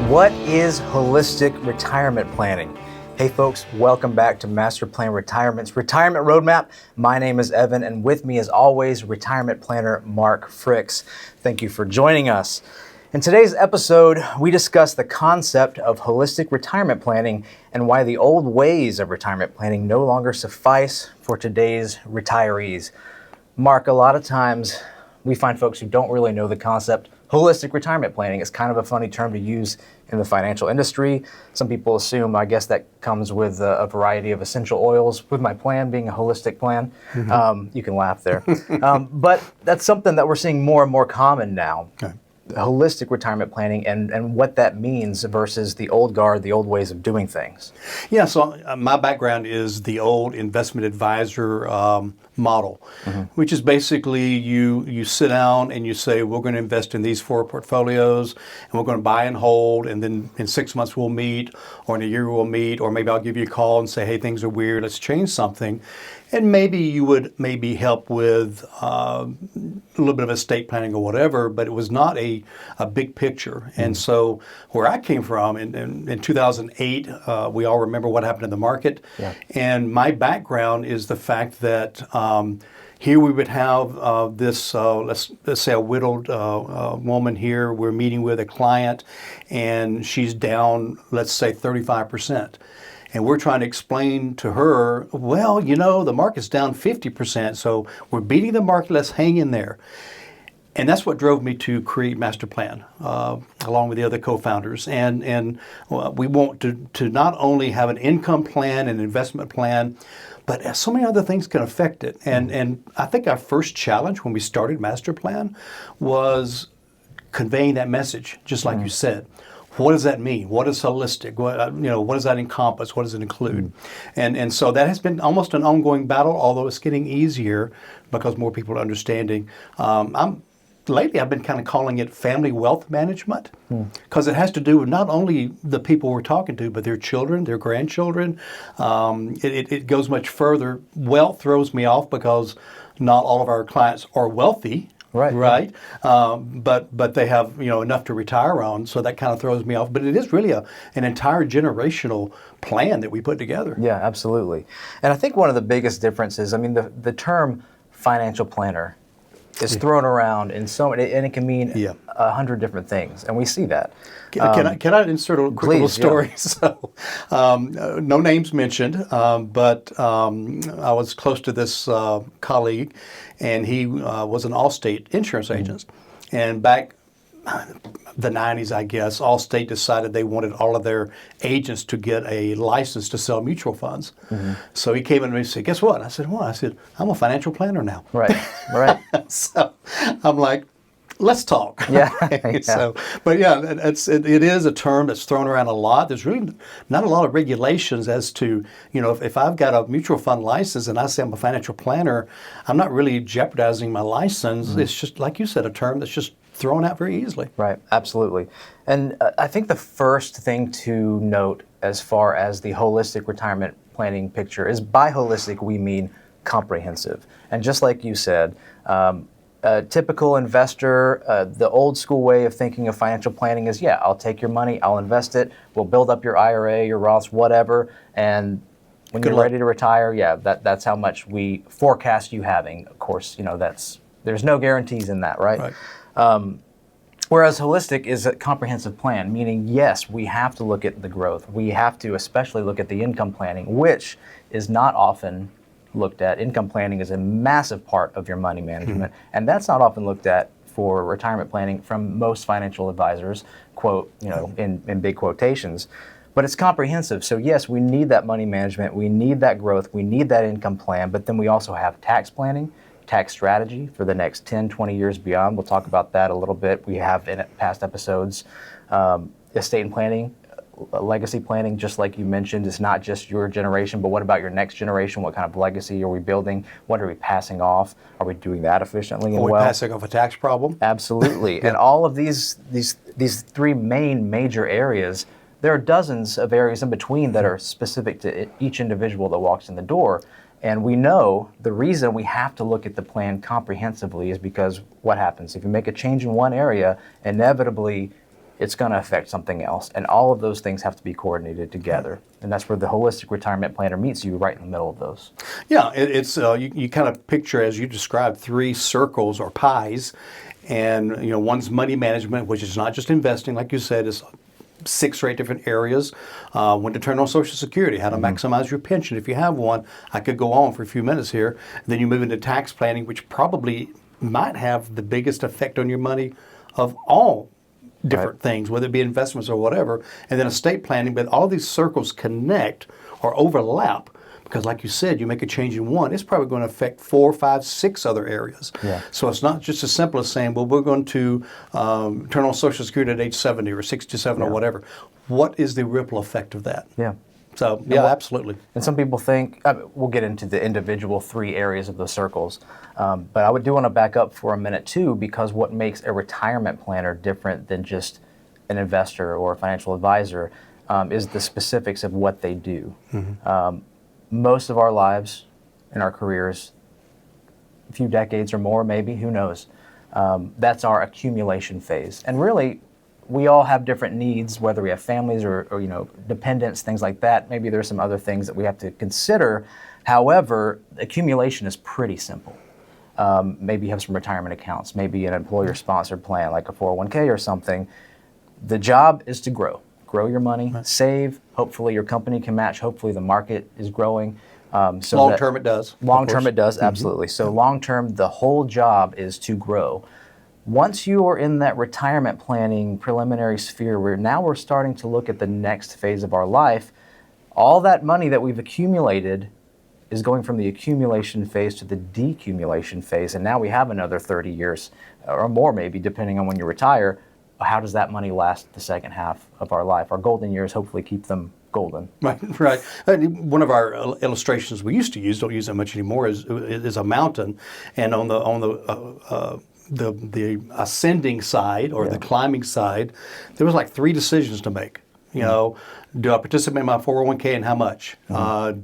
What is holistic retirement planning? Hey folks, welcome back to Master Plan Retirement's Retirement Roadmap. My name is Evan, and with me as always, retirement planner Mark Fricks. Thank you for joining us. In today's episode, we discuss the concept of holistic retirement planning and why the old ways of retirement planning no longer suffice for today's retirees. Mark, a lot of times we find folks who don't really know the concept. Holistic retirement planning is kind of a funny term to use in the financial industry. Some people assume, I guess, that comes with a variety of essential oils, with my plan being a holistic plan. You can laugh there. But that's something that we're seeing more and more common now. Okay. Holistic retirement planning and what that means versus the old guard, the old ways of doing things. Yeah, so my background is the old investment advisor model, which is basically you sit down and you say, we're going to invest in these 4 portfolios and we're going to buy and hold, and then in 6 months we'll meet, or in a year we'll meet, or maybe I'll give you a call and say, hey, things are weird, let's change something. And maybe you would help with a little bit of estate planning or whatever, but it was not a big picture. And so where I came from in 2008, we all remember what happened in the market. Yeah. And my background is the fact that here we would have this, let's say a widowed woman here. We're meeting with a client and she's down, let's say 35%. And we're trying to explain to her, well, you know, the market's down 50%, so we're beating the market, let's hang in there. And that's what drove me to create Master Plan, along with the other co-founders. And we want to not only have an income plan, an investment plan, but so many other things can affect it. And I think our first challenge when we started Master Plan was conveying that message, just like you said. What does that mean? What is holistic? What does that encompass? What does it include? And so that has been almost an ongoing battle, although it's getting easier because more people are understanding. Lately, I've been kind of calling it family wealth management because it has to do with not only the people we're talking to, but their children, their grandchildren. It goes much further. Wealth throws me off because not all of our clients are wealthy. Right. But they have enough to retire on, so that kind of throws me off. But it is really an entire generational plan that we put together. Yeah, absolutely. And I think one of the biggest differences, the term financial planner is thrown around in so many, and it can mean 100 different things, and we see that. Can I insert a quick little story? Yeah. So, no names mentioned, but I was close to this colleague, and he was an Allstate insurance agent. And back the 90s, I guess, Allstate decided they wanted all of their agents to get a license to sell mutual funds. So he came in and he said, guess what? I said, what? I said, I'm a financial planner now. Right. So I'm like, let's talk. Yeah. So, but yeah, it is a term that's thrown around a lot. There's really not a lot of regulations as to, if I've got a mutual fund license and I say I'm a financial planner, I'm not really jeopardizing my license. It's just, like you said, a term that's just thrown out very easily. Right, absolutely. And I think the first thing to note as far as the holistic retirement planning picture is, by holistic we mean comprehensive. And just like you said, a typical investor, the old school way of thinking of financial planning is, I'll take your money, I'll invest it, we'll build up your IRA, your Roths, whatever, and when you're ready to retire, that's how much we forecast you having. Of course, there's no guarantees in that, right? Whereas holistic is a comprehensive plan, meaning, yes, we have to look at the growth. We have to especially look at the income planning, which is not often looked at. Income planning is a massive part of your money management, and that's not often looked at for retirement planning from most financial advisors, quote, in big quotations. But it's comprehensive. So yes, we need that money management, we need that growth, we need that income plan, but then we also have tax planning, tax strategy for the next 10, 20 years beyond. We'll talk about that a little bit. We have in past episodes, estate and planning, legacy planning, just like you mentioned, is not just your generation, but what about your next generation? What kind of legacy are we building? What are we passing off? Are we doing that efficiently and well? Are we passing off a tax problem? Absolutely. And all of these 3 major areas, there are dozens of areas in between that are specific to each individual that walks in the door. And we know the reason we have to look at the plan comprehensively is because what happens? If you make a change in one area, inevitably it's going to affect something else. And all of those things have to be coordinated together. And that's where the holistic retirement planner meets you, right in the middle of those. Yeah, it's you kind of picture, as you described, 3 circles or pies, and one's money management, which is not just investing, like you said, is 6 or 8 different areas. When to turn on Social Security, how to maximize your pension if you have one. I could go on for a few minutes here. Then you move into tax planning, which probably might have the biggest effect on your money of all different things, whether it be investments or whatever. And then estate planning, but all these circles connect or overlap. Because like you said, you make a change in one, it's probably going to affect 4, 5, 6 other areas. Yeah. So it's not just as simple as saying, well, we're going to turn on Social Security at age 70 or 67 or whatever. What is the ripple effect of that? Yeah. So, yeah, absolutely. And some people think, we'll get into the individual 3 areas of the circles, but I do want to back up for a minute too, because what makes a retirement planner different than just an investor or a financial advisor is the specifics of what they do. Most of our lives in our careers, a few decades or more maybe, who knows, that's our accumulation phase. And really, we all have different needs, whether we have families or dependents, things like that. Maybe there's some other things that we have to consider. However, accumulation is pretty simple. Maybe you have some retirement accounts, maybe an employer-sponsored plan like a 401k or something. The job is to grow your money, save. Hopefully your company can match. Hopefully the market is growing. So long term it does. Long term it does, absolutely. So long term, the whole job is to grow. Once you are in that retirement planning preliminary sphere, we're starting to look at the next phase of our life. All that money that we've accumulated is going from the accumulation phase to the decumulation phase, and now we have another 30 years or more maybe, depending on when you retire. How does that money last the second half of our life? Our golden years, hopefully keep them golden. Right. One of our illustrations we used to use, don't use that much anymore, is a mountain, and on the ascending side or the climbing side, there was like 3 decisions to make. Do I participate in my 401k and how much?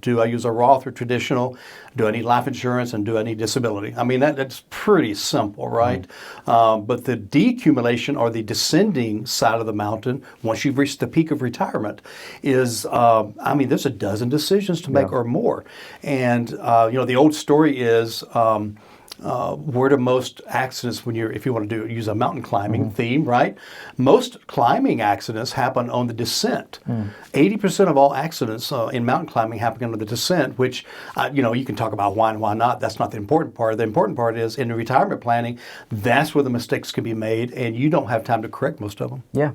Do I use a Roth or traditional? Do I need life insurance and do I need disability? I mean, that's pretty simple, right? But the decumulation or the descending side of the mountain, once you've reached the peak of retirement, is, there's a dozen decisions to make or more. And, the old story is, where do most accidents, if you want to use a mountain climbing theme, right? Most climbing accidents happen on the descent. 80% of all accidents in mountain climbing happen on the descent, which, you can talk about why and why not. That's not the important part. The important part is in the retirement planning, that's where the mistakes can be made, and you don't have time to correct most of them. Yeah,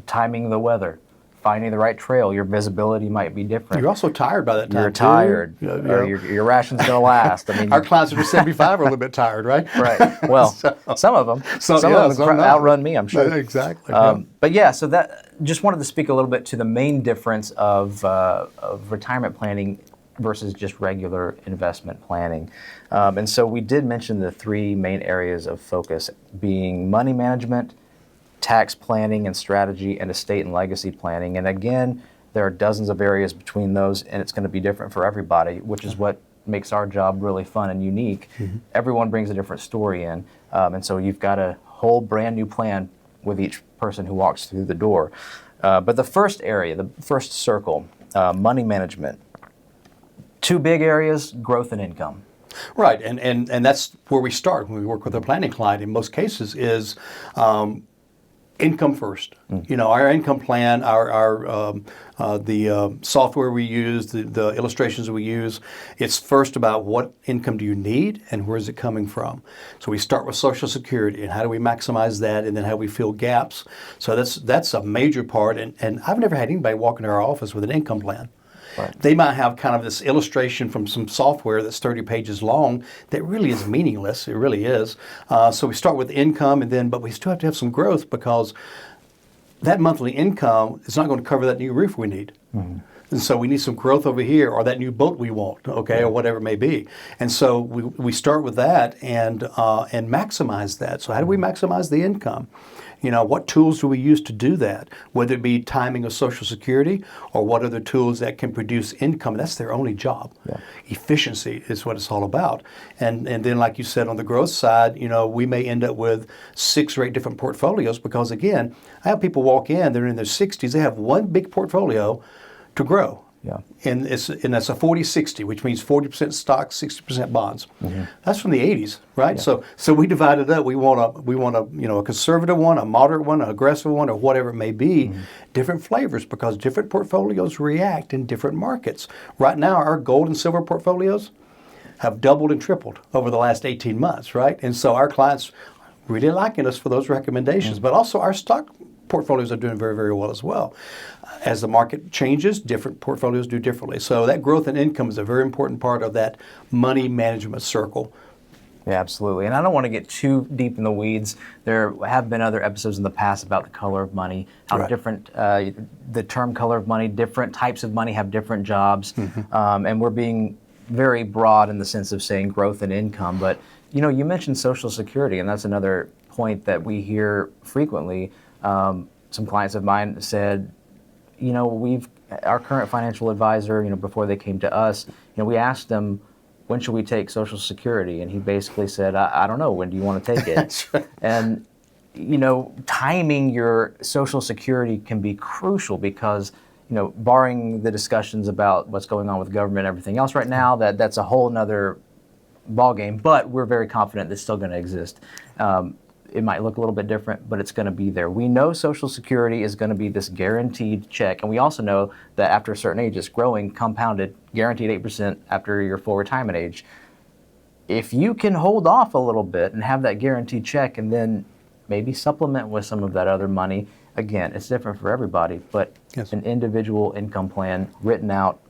timing the weather. Finding the right trail, your visibility might be different. You're also tired by that time. You're tired. Your ration's going to last. Our clients that are 75 are a little bit tired, right? Right. Well, some of them. Some of them outrun me, I'm sure. Exactly. But so that just wanted to speak a little bit to the main difference of retirement planning versus just regular investment planning. And so we did mention the 3 main areas of focus being money management, tax planning and strategy, and estate and legacy planning. And again, there are dozens of areas between those, and it's going to be different for everybody, which is what makes our job really fun and unique. Everyone brings a different story in, and so you've got a whole brand new plan with each person who walks through the door. But the first area, the first circle, money management. 2 big areas, growth and income. Right, and that's where we start when we work with a planning client in most cases is income first. Our income plan, the software we use, the illustrations we use, it's first about what income do you need and where is it coming from. So we start with Social Security and how do we maximize that, and then how we fill gaps. So that's a major part, and I've never had anybody walk into our office with an income plan. Right. They might have kind of this illustration from some software that's 30 pages long that really is meaningless. It really is. So we start with income, but we still have to have some growth because that monthly income is not going to cover that new roof we need. And so we need some growth over here, or that new boat we want, or whatever it may be. And so we start with that and maximize that. So how do we maximize the income? What tools do we use to do that? Whether it be timing of Social Security or what other tools that can produce income. That's their only job. Yeah. Efficiency is what it's all about. And then, like you said, on the growth side, we may end up with 6 or 8 different portfolios because, again, I have people walk in, they're in their 60s, they have one big portfolio to grow. Yeah. And that's a 40-60, which means 40% stocks, 60% bonds. That's from the 80s, right? Yeah. So we divided up. We want a conservative one, a moderate one, an aggressive one, or whatever it may be, different flavors because different portfolios react in different markets. Right now, our gold and silver portfolios have doubled and tripled over the last 18 months, right? And so our clients really liking us for those recommendations, but also our stock portfolios are doing very, very well as well. As the market changes, different portfolios do differently. So that growth and income is a very important part of that money management circle. Yeah, absolutely. And I don't want to get too deep in the weeds. There have been other episodes in the past about the color of money, how different the term color of money, different types of money have different jobs. And we're being very broad in the sense of saying growth and income. But, you mentioned Social Security, and that's another point that we hear frequently. Some clients of mine said, our current financial advisor, before they came to us, we asked them, when should we take Social Security? And he basically said, I don't know, when do you want to take it? That's right. And, timing your Social Security can be crucial because, barring the discussions about what's going on with government and everything else right now, that's a whole nother ballgame, but we're very confident it's still going to exist. It might look a little bit different, but it's going to be there. We know Social Security is going to be this guaranteed check, and we also know that after a certain age, it's growing, compounded, guaranteed 8% after your full retirement age. If you can hold off a little bit and have that guaranteed check and then maybe supplement with some of that other money, again, it's different for everybody, but an individual income plan written out.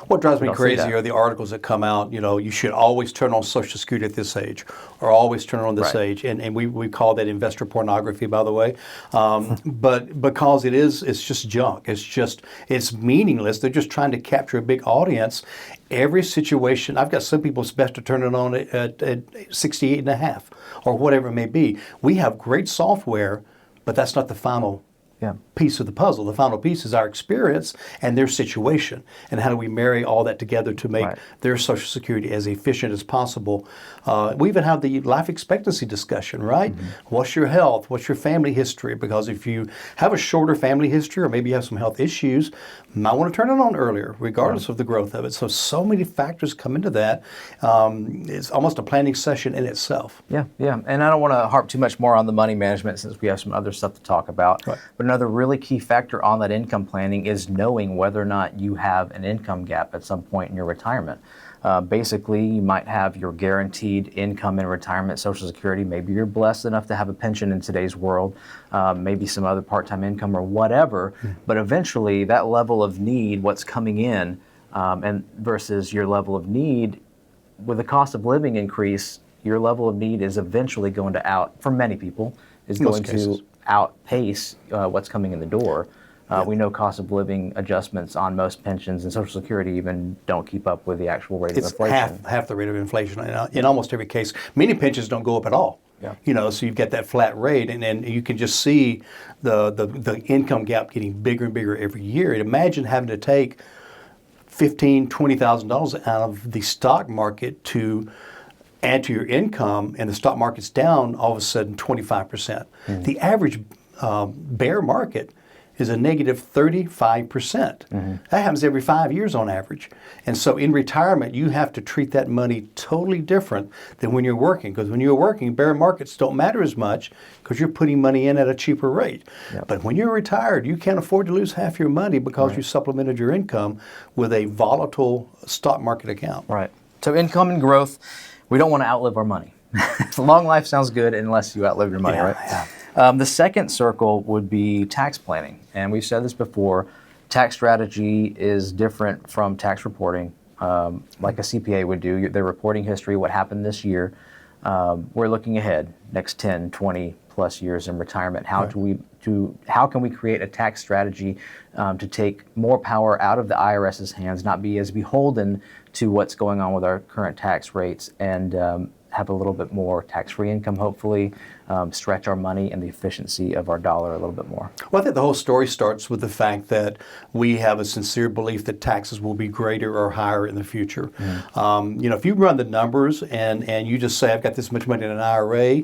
What drives me crazy are the articles that come out, you should always turn on Social Security at this age or always turn it on this age. And we call that investor pornography, by the way. But because it's just junk. It's meaningless. They're just trying to capture a big audience. Every situation, I've got some people, it's best to turn it on at 68 and a half or whatever it may be. We have great software, but that's not the final piece of the puzzle. The final piece is our experience and their situation, and how do we marry all that together to make their Social Security as efficient as possible. We even have the life expectancy discussion, right? What's your health? What's your family history? Because if you have a shorter family history or maybe you have some health issues, you might want to turn it on earlier, regardless of the growth of it. So many factors come into that. It's almost a planning session in itself. Yeah. And I don't want to harp too much more on the money management since we have some other stuff to talk about. But another really key factor on that income planning is knowing whether or not you have an income gap at some point in your retirement. Basically, you might have your guaranteed income in retirement, Social Security. Maybe you're blessed enough to have a pension in today's world, maybe some other part-time income or whatever. But eventually, that level of need, what's coming in, and versus your level of need, with the cost of living increase, your level of need is eventually going to for many people, is going to outpace what's coming in the door. We know cost of living adjustments on most pensions and Social Security even don't keep up with the actual rate of inflation. It's half the rate of inflation in almost every case. Many pensions don't go up at all. So you've got that flat rate, and then you can just see the income gap getting bigger and bigger every year. And imagine having to take $15,000, $20,000 out of the stock market to add to your income, and the stock market's down all of a sudden 25%. The average bear market is a negative 35%. That happens every 5 years on average. And so in retirement, you have to treat that money totally different than when you're working. Because when you're working, bear markets don't matter as much because you're putting money in at a cheaper rate. But when you're retired, you can't afford to lose half your money because you supplemented your income with a volatile stock market account. Right. So income and growth, we don't want to outlive our money. Long life sounds good unless you outlive your money, right? The second circle would be tax planning. And we've said this before, tax strategy is different from tax reporting, like a CPA would do. Their reporting history, what happened this year. We're looking ahead, next 10, 20 plus years in retirement. How can we create a tax strategy to take more power out of the IRS's hands, not be as beholden to what's going on with our current tax rates, and have a little bit more tax-free income, hopefully, stretch our money and the efficiency of our dollar a little bit more. Well, I think the whole story starts with the fact that we have a sincere belief that taxes will be greater or higher in the future. If you run the numbers and you just say, I've got this much money in an IRA,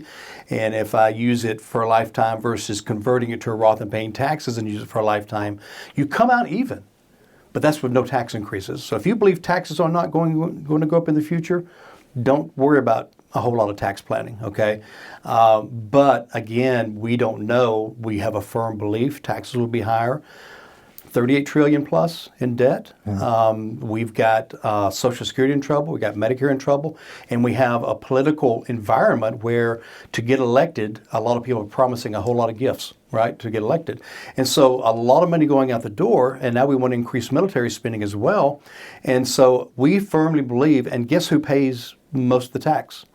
and if I use it for a lifetime versus converting it to a Roth and paying taxes and use it for a lifetime, you come out even. But that's with no tax increases. So if you believe taxes are not going to go up in the future, don't worry about a whole lot of tax planning, okay? But again, we don't know. We have a firm belief taxes will be higher. 38 trillion plus in debt. We've got Social Security in trouble. We've got Medicare in trouble. And we have a political environment where to get elected, a lot of people are promising a whole lot of gifts, right, to get elected. And so a lot of money going out the door, and now we want to increase military spending as well. And so we firmly believe, and guess who pays most of the tax?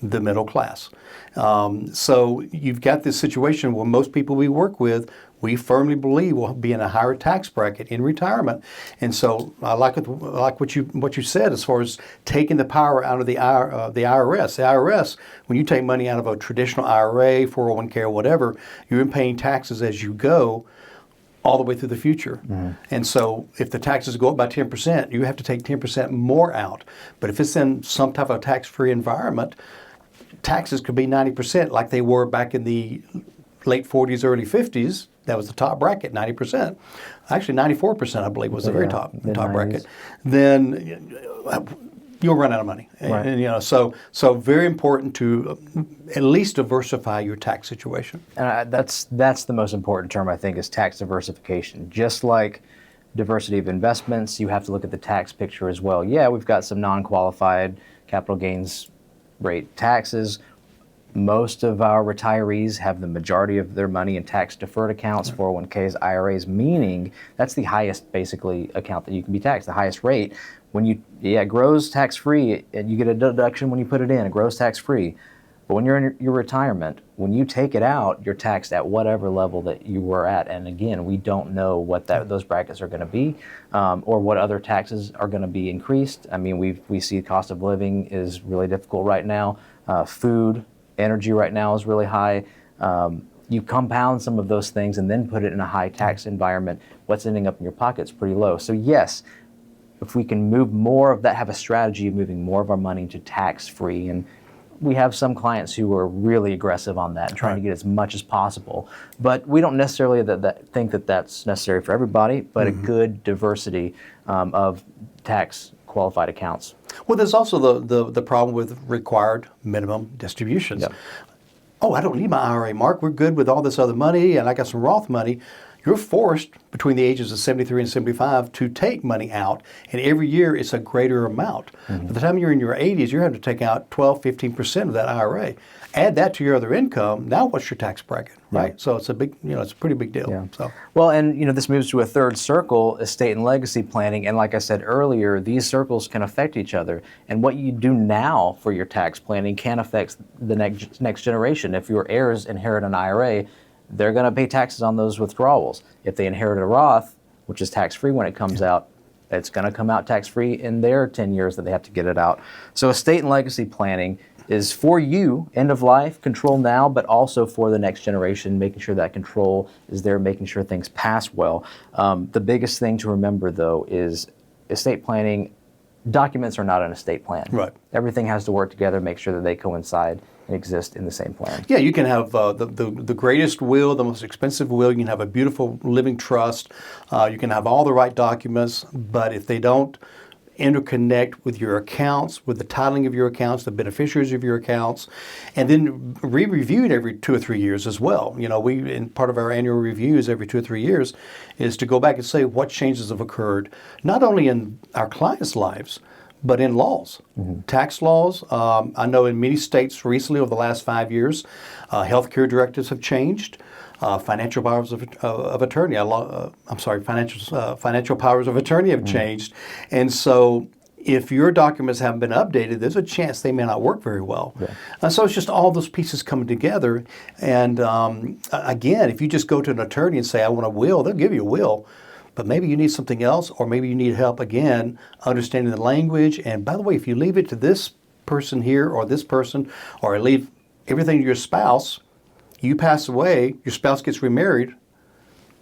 The middle class. So you've got this situation where most people we work with, we firmly believe will be in a higher tax bracket in retirement. And so I like what you said as far as taking the power out of the IRS. The IRS, when you take money out of a traditional IRA, 401k, or whatever, you're paying taxes as you go all the way through the future. And so if the taxes go up by 10%, you have to take 10% more out. But if it's in some type of tax-free environment, taxes could be 90% like they were back in the late 40s, early 50s. That was the top bracket, 90%. Actually, 94%, I believe, was the very top bracket. Then you'll run out of money. Right. And so very important to at least diversify your tax situation. And that's the most important term, I think, is tax diversification. Just like diversity of investments, you have to look at the tax picture as well. Yeah, we've got some non-qualified capital gains rate taxes. Most of our retirees have the majority of their money in tax-deferred accounts, 401ks, IRAs, meaning that's the highest, basically, account that you can be taxed, the highest rate. When it grows tax-free, and you get a deduction when you put it in, it grows tax-free. But when you're in your retirement, when you take it out, you're taxed at whatever level that you were at. And again, we don't know what those brackets are going to be, or what other taxes are going to be increased. I mean, we see cost of living is really difficult right now. Food, energy right now is really high. You compound some of those things and then put it in a high tax environment, what's ending up in your pocket is pretty low. So yes, if we can move more of that, have a strategy of moving more of our money to tax-free, and we have some clients who are really aggressive on that, trying to get as much as possible. But we don't necessarily think that that's necessary for everybody, but a good diversity of tax qualified accounts. Well, there's also the problem with required minimum distributions. Yep. Oh, I don't need my IRA, Mark. We're good with all this other money, and I got some Roth money. You're forced between the ages of 73 and 75 to take money out, and every year it's a greater amount. By the time you're in your 80s, you have to take out 12, 15% of that IRA. Add that to your other income. Now, what's your tax bracket, right? Yeah. So it's a big, it's a pretty big deal. Yeah. So well, and this moves to a third circle, estate and legacy planning. And like I said earlier, these circles can affect each other. And what you do now for your tax planning can affect the next generation. If your heirs inherit an IRA, they're going to pay taxes on those withdrawals. If they inherit a Roth, which is tax-free when it comes out, it's going to come out tax-free in their 10 years that they have to get it out. So estate and legacy planning is for you, end of life, control now, but also for the next generation, making sure that control is there, making sure things pass well. The biggest thing to remember, though, is estate planning, documents are not an estate plan. Right. Everything has to work together, make sure that they coincide and exist in the same plan. Yeah, you can have the greatest will, the most expensive will. You can have a beautiful living trust. You can have all the right documents, but if they don't interconnect with your accounts, with the titling of your accounts, the beneficiaries of your accounts, and then review it every 2 or 3 years as well. We, in part of our annual reviews every 2 or 3 years, is to go back and say what changes have occurred, not only in our clients' lives, but in laws, tax laws. I know in many states recently over the last 5 years, healthcare directives have changed. Financial powers of attorney. Financial powers of attorney have changed, and so if your documents haven't been updated, there's a chance they may not work very well. Yeah. And so it's just all those pieces coming together. And again, if you just go to an attorney and say, "I want a will," they'll give you a will. But maybe you need something else, or maybe you need help again understanding the language. And by the way, if you leave it to this person here or this person, or I leave everything to your spouse, you pass away, your spouse gets remarried,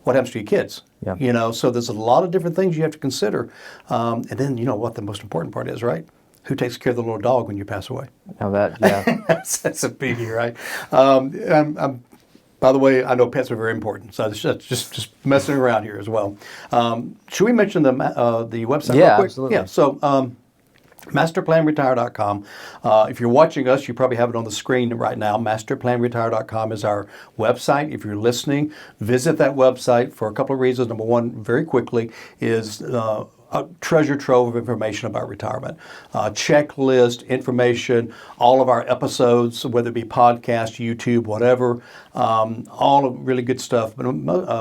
what happens to your kids? Yeah. You know, so there's a lot of different things you have to consider. And then, you know, what the most important part is, right? Who takes care of the little dog when you pass away? Now that, yeah. that's a biggie, right? By the way, I know pets are very important, so it's just messing around here as well. Should we mention the website real quick? Absolutely. Yeah, so masterplanretire.com. If you're watching us, you probably have it on the screen right now. Masterplanretire.com is our website. If you're listening, visit that website for a couple of reasons. Number one, very quickly, is a treasure trove of information about retirement. Checklist, information, all of our episodes, whether it be podcast, YouTube, whatever, all of really good stuff. But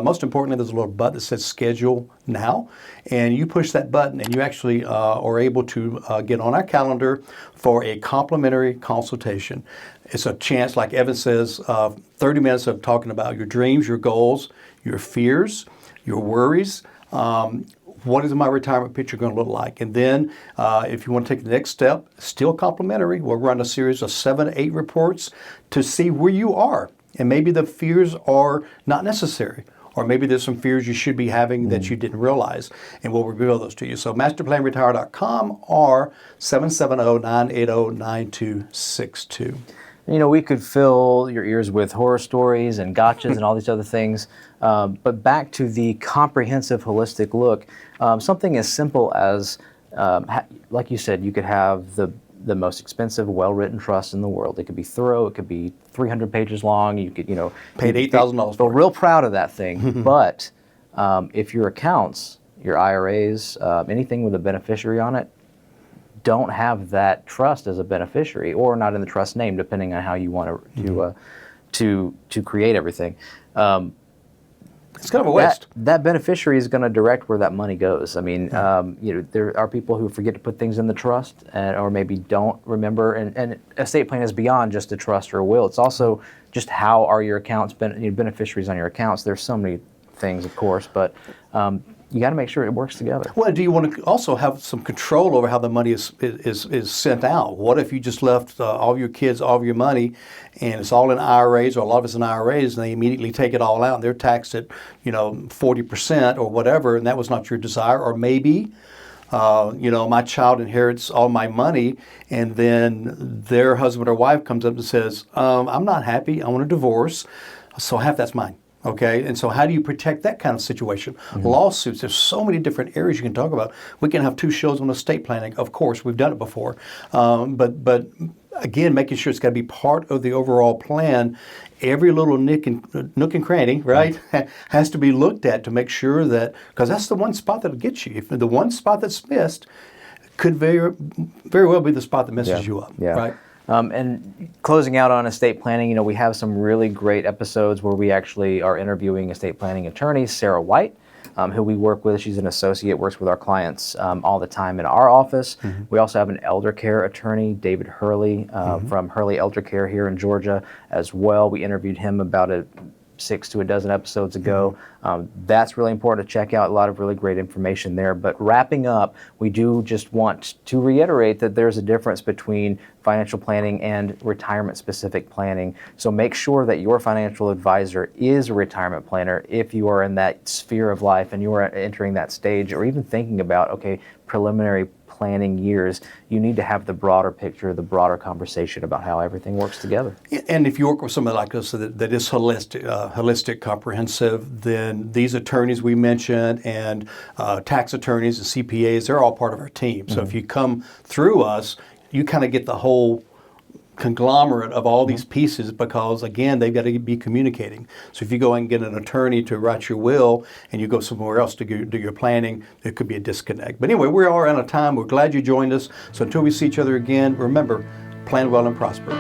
most importantly, there's a little button that says schedule now. And you push that button and you actually are able to get on our calendar for a complimentary consultation. It's a chance, like Evan says, 30 minutes of talking about your dreams, your goals, your fears, your worries, what is my retirement picture going to look like? And then if you want to take the next step, still complimentary, we'll run a series of 7 to 8 reports to see where you are. And maybe the fears are not necessary. Or maybe there's some fears you should be having that you didn't realize. And we'll reveal those to you. So masterplanretire.com or 770-980-9262. You know, we could fill your ears with horror stories and gotchas and all these other things. But back to the comprehensive, holistic look, something as simple as, like you said, you could have the most expensive, well-written trust in the world. It could be thorough. It could be 300 pages long. You could, paid $8,000 for it. Real proud of that thing. But if your accounts, your IRAs, anything with a beneficiary on it, don't have that trust as a beneficiary, or not in the trust name, depending on how you want to create everything. It's kind of a waste. That beneficiary is going to direct where that money goes. I mean, there are people who forget to put things in the trust, or maybe don't remember. And estate plan is beyond just a trust or a will. It's also just how are your accounts, beneficiaries on your accounts. There's so many things, of course, but you got to make sure it works together. Well, do you want to also have some control over how the money is sent out? What if you just left all of your kids all of your money, and it's all in IRAs, or a lot of it's in IRAs, and they immediately take it all out, and they're taxed at 40% or whatever, and that was not your desire? Or maybe my child inherits all my money, and then their husband or wife comes up and says, I'm not happy, I want a divorce, so half that's mine. Okay, and so how do you protect that kind of situation? Lawsuits, there's so many different areas you can talk about. We can have 2 shows on estate planning. Of course, we've done it before. But again, making sure it's got to be part of the overall plan. Every little nook and cranny, right, has to be looked at to make sure that, because that's the one spot that'll get you. If the one spot that's missed could very well be the spot that messes you up, right? And closing out on estate planning, we have some really great episodes where we actually are interviewing estate planning attorneys. Sarah White, who we work with, she's an associate, works with our clients all the time in our office. We also have an elder care attorney, David Hurley, from Hurley Elder Care here in Georgia as well. We interviewed him about 6 to a dozen episodes ago. That's really important to check out. A lot of really great information there. But wrapping up, we do just want to reiterate that there's a difference between financial planning and retirement-specific planning. So make sure that your financial advisor is a retirement planner if you are in that sphere of life and you are entering that stage, or even thinking about, preliminary planning years. You need to have the broader picture, the broader conversation about how everything works together. And if you work with somebody like us that is holistic, comprehensive, then these attorneys we mentioned and tax attorneys and CPAs, they're all part of our team. So if you come through us, you kind of get the whole conglomerate of all these pieces, because again, they've got to be communicating. So if you go and get an attorney to write your will and you go somewhere else to do your planning, there could be a disconnect. But anyway, we are out of time. We're glad you joined us. So until we see each other again, remember, plan well and prosper.